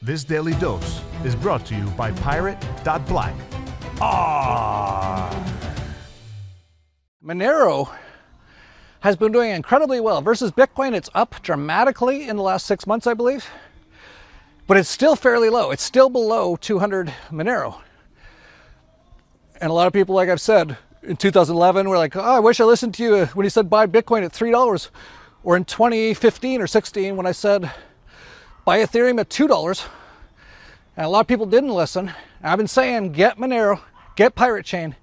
This daily dose is brought to you by Pirate.Black. ARRR! Monero has been doing incredibly well. Versus Bitcoin, it's up dramatically in the last 6 months, I believe. But it's still fairly low. It's still below 200 Monero. And a lot of people, like I've said, in 2011, were like, oh, I wish I listened to you when you said buy Bitcoin at $3. Or in 2015 or 16, when I said buy Ethereum at $2. And a lot of people didn't listen. And I've been saying, get Monero, get Pirate Chain.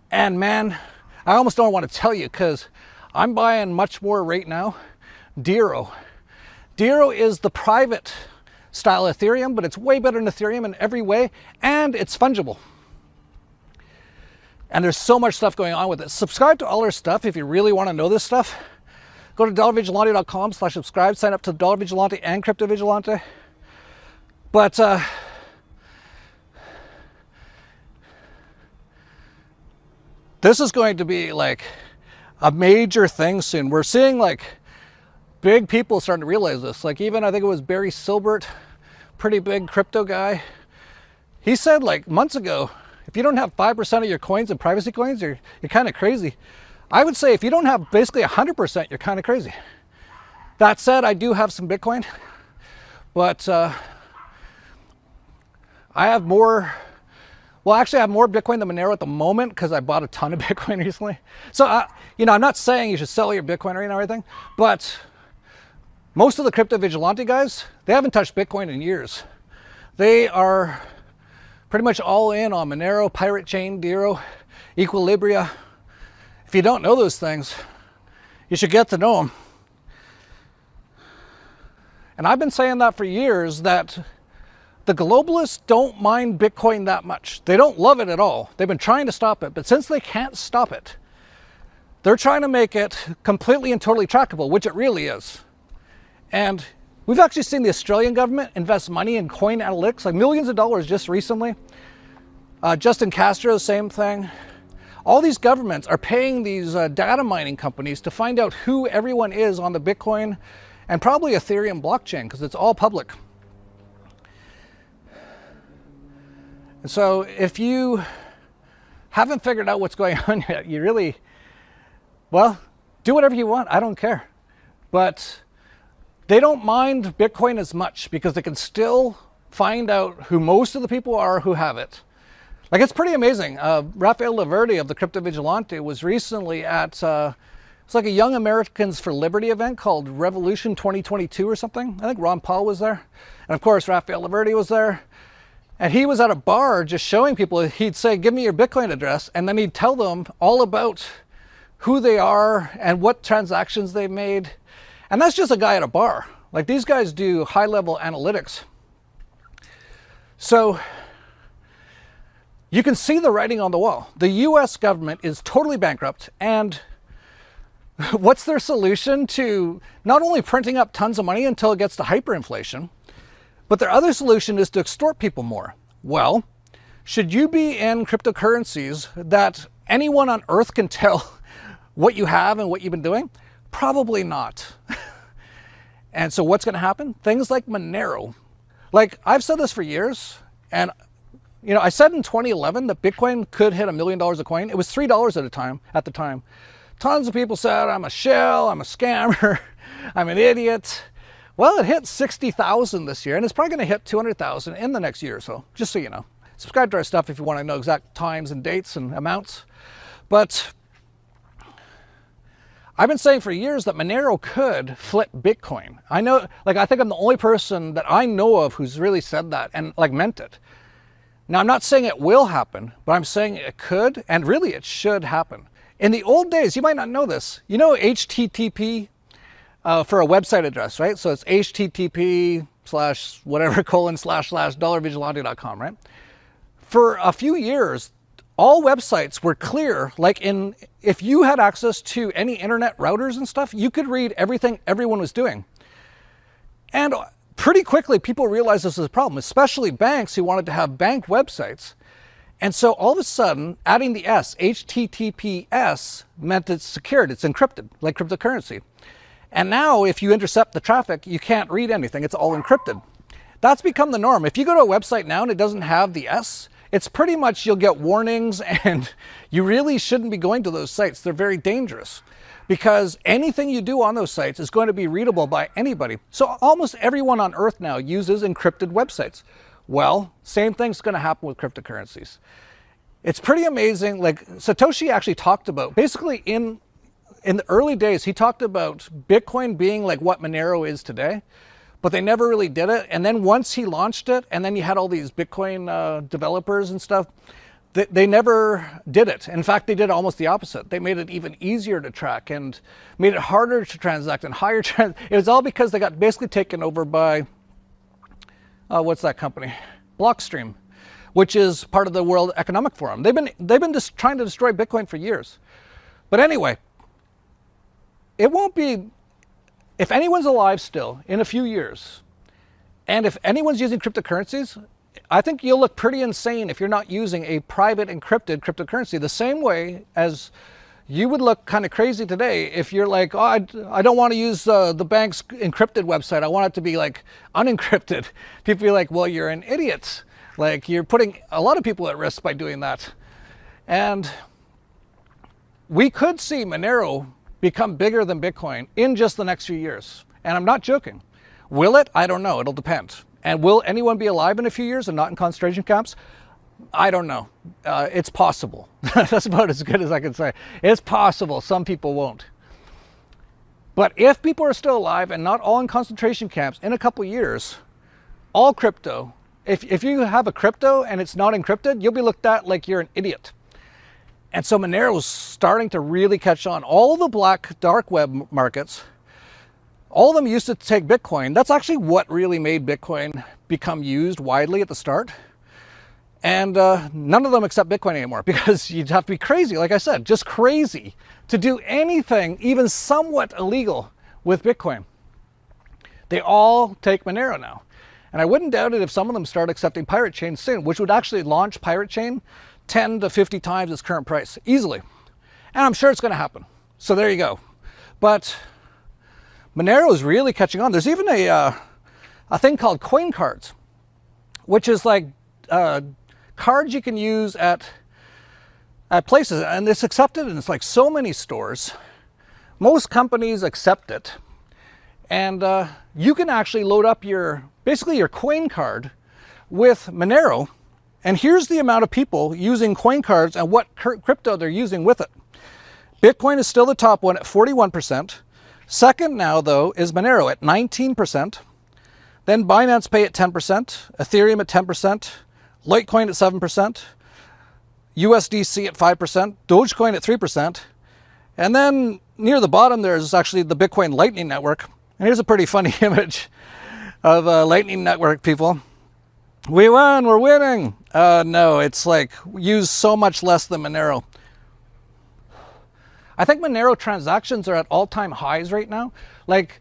And man, I almost don't want to tell you because I'm buying much more right now. Dero. Dero is the private style Ethereum, but it's way better than Ethereum in every way, and it's fungible. And there's so much stuff going on with it. Subscribe to all our stuff if you really want to know this stuff. Go to dollarvigilante.com/subscribe, sign up to Dollar Vigilante and Crypto Vigilante. But this is going to be like a major thing soon. We're seeing like big people starting to realize this. Like even I think it was Barry Silbert, pretty big crypto guy. He said like months ago, if you don't have 5% of your coins in privacy coins, you're kind of crazy. I would say if you don't have basically 100%, you're kind of crazy. That said, I do have some Bitcoin, but I have more. Well, actually, I have more Bitcoin than Monero at the moment because I bought a ton of Bitcoin recently. So, you know, I'm not saying you should sell your Bitcoin or anything, but most of the Crypto Vigilante guys, they haven't touched Bitcoin in years. They are pretty much all in on Monero, Pirate Chain, Dero, Equilibria. If you don't know those things, you should get to know them. And I've been saying that for years, that the globalists don't mind Bitcoin that much. They don't love it at all. They've been trying to stop it, but since they can't stop it, they're trying to make it completely and totally trackable, which it really is. And we've actually seen the Australian government invest money in coin analytics, like millions of dollars just recently. Justin Castro, same thing. All these governments are paying these data mining companies to find out who everyone is on the Bitcoin and probably Ethereum blockchain, because it's all public. And so if you haven't figured out what's going on yet, you really, well, do whatever you want. I don't care. But they don't mind Bitcoin as much because they can still find out who most of the people are who have it. Like, it's pretty amazing. Raphael Laverde of the Crypto Vigilante was recently at, it's like a Young Americans for Liberty event called Revolution 2022 or something. I think Ron Paul was there. And of course, Raphael Laverde was there. And he was at a bar just showing people, he'd say, give me your Bitcoin address. And then he'd tell them all about who they are and what transactions they've made. And that's just a guy at a bar. Like, these guys do high-level analytics. So you can see the writing on the wall. The US government is totally bankrupt, and what's their solution to not only printing up tons of money until it gets to hyperinflation, but their other solution is to extort people more. Well, should you be in cryptocurrencies that anyone on earth can tell what you have and what you've been doing? Probably not. And so what's going to happen? Things like Monero. Like, I've said this for years, and you know, I said in 2011 that Bitcoin could hit $1 million a coin. It was $3 at the time. Tons of people said, I'm a shell, I'm a scammer, I'm an idiot. Well, it hit 60,000 this year, and it's probably going to hit 200,000 in the next year or so, just so you know. Subscribe to our stuff if you want to know exact times and dates and amounts. But I've been saying for years that Monero could flip Bitcoin. I know, like, I think I'm the only person that I know of who's really said that and like meant it. Now, I'm not saying it will happen, but I'm saying it could, and really it should happen. In the old days, you might not know this, you know HTTP for a website address, right? So it's http://dollarvigilante.com, right? For a few years, all websites were clear, like if you had access to any internet routers and stuff, you could read everything everyone was doing. And pretty quickly, people realized this was a problem, especially banks who wanted to have bank websites. And so all of a sudden, adding the S, HTTPS, meant it's secured, it's encrypted, like cryptocurrency. And now if you intercept the traffic, you can't read anything, it's all encrypted. That's become the norm. If you go to a website now and it doesn't have the S, it's pretty much you'll get warnings, and you really shouldn't be going to those sites. They're very dangerous because anything you do on those sites is going to be readable by anybody. So almost everyone on Earth now uses encrypted websites. Well, same thing's going to happen with cryptocurrencies. It's pretty amazing. Like Satoshi actually talked about, basically in the early days, he talked about Bitcoin being like what Monero is today, but they never really did it. And then once he launched it, and then you had all these Bitcoin developers and stuff, they never did it. In fact, they did almost the opposite. They made it even easier to track and made it harder to transact and higher. It was all because they got basically taken over by, what's that company? Blockstream, which is part of the World Economic Forum. They've been just trying to destroy Bitcoin for years. But anyway, it won't be, if anyone's alive still in a few years, and if anyone's using cryptocurrencies, I think you'll look pretty insane if you're not using a private encrypted cryptocurrency, the same way as you would look kind of crazy today if you're like, oh, I don't want to use the bank's encrypted website. I want it to be like unencrypted. People are like, well, you're an idiot. Like, you're putting a lot of people at risk by doing that. And we could see Monero become bigger than Bitcoin in just the next few years. And I'm not joking. Will it? I don't know. It'll depend. And will anyone be alive in a few years and not in concentration camps? I don't know. It's possible. That's about as good as I can say. It's possible. Some people won't. But if people are still alive and not all in concentration camps in a couple years, all crypto, if you have a crypto and it's not encrypted, you'll be looked at like you're an idiot. And so Monero is starting to really catch on. All the black dark web markets, all of them used to take Bitcoin. That's actually what really made Bitcoin become used widely at the start. And none of them accept Bitcoin anymore because you'd have to be crazy, like I said, just crazy to do anything even somewhat illegal with Bitcoin. They all take Monero now. And I wouldn't doubt it if some of them start accepting Pirate Chain soon, which would actually launch Pirate Chain 10 to 50 times its current price, easily. And I'm sure it's going to happen. So there you go. But Monero is really catching on. There's even a thing called coin cards, which is like cards you can use at places. And it's accepted in like so many stores. Most companies accept it. And you can actually load up basically your coin card with Monero. And here's the amount of people using coin cards and what crypto they're using with it. Bitcoin is still the top one at 41%. Second now, though, is Monero at 19%. Then Binance Pay at 10%, Ethereum at 10%, Litecoin at 7%, USDC at 5%, Dogecoin at 3%. And then near the bottom, there's actually the Bitcoin Lightning Network. And here's a pretty funny image of Lightning Network people. We won, we're winning. No, it's like used so much less than Monero. I think Monero transactions are at all-time highs right now. Like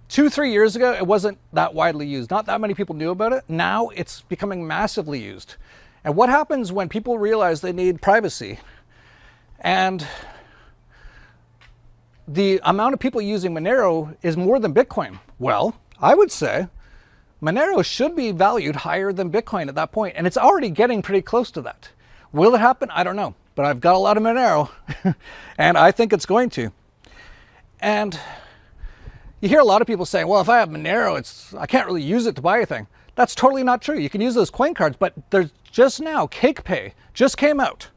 2-3 years ago, it wasn't that widely used. Not that many people knew about it. Now it's becoming massively used. And what happens when people realize they need privacy? And the amount of people using Monero is more than Bitcoin. Well, I would say Monero should be valued higher than Bitcoin at that point, and it's already getting pretty close to that. Will it happen? I don't know, but I've got a lot of Monero, and I think it's going to. And you hear a lot of people saying, well, if I have Monero, I can't really use it to buy anything. That's totally not true. You can use those coin cards, but there's just now, CakePay just came out.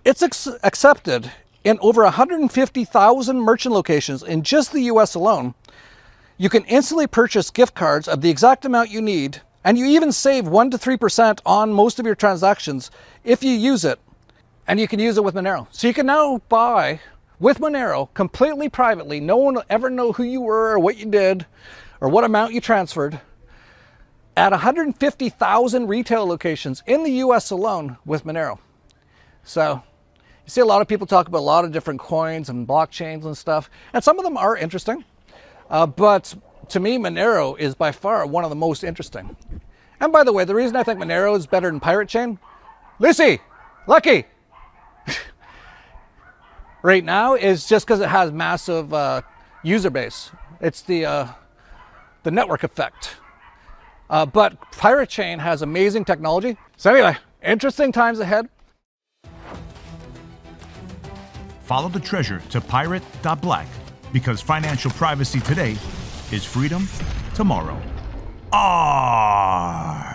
It's accepted in over 150,000 merchant locations in just the US alone. You can instantly purchase gift cards of the exact amount you need, and you even save 1 to 3% on most of your transactions if you use it, and you can use it with Monero. So you can now buy with Monero completely privately. No one will ever know who you were or what you did or what amount you transferred at 150,000 retail locations in the US alone with Monero. So you see a lot of people talk about a lot of different coins and blockchains and stuff, and some of them are interesting. But to me, Monero is by far one of the most interesting. And by the way, the reason I think Monero is better than Pirate Chain, Lucy, Lucky, right now is just because it has massive user base. It's the network effect. But Pirate Chain has amazing technology. So anyway, interesting times ahead. Follow the treasure to pirate.black, because financial privacy today is freedom tomorrow. ARRR.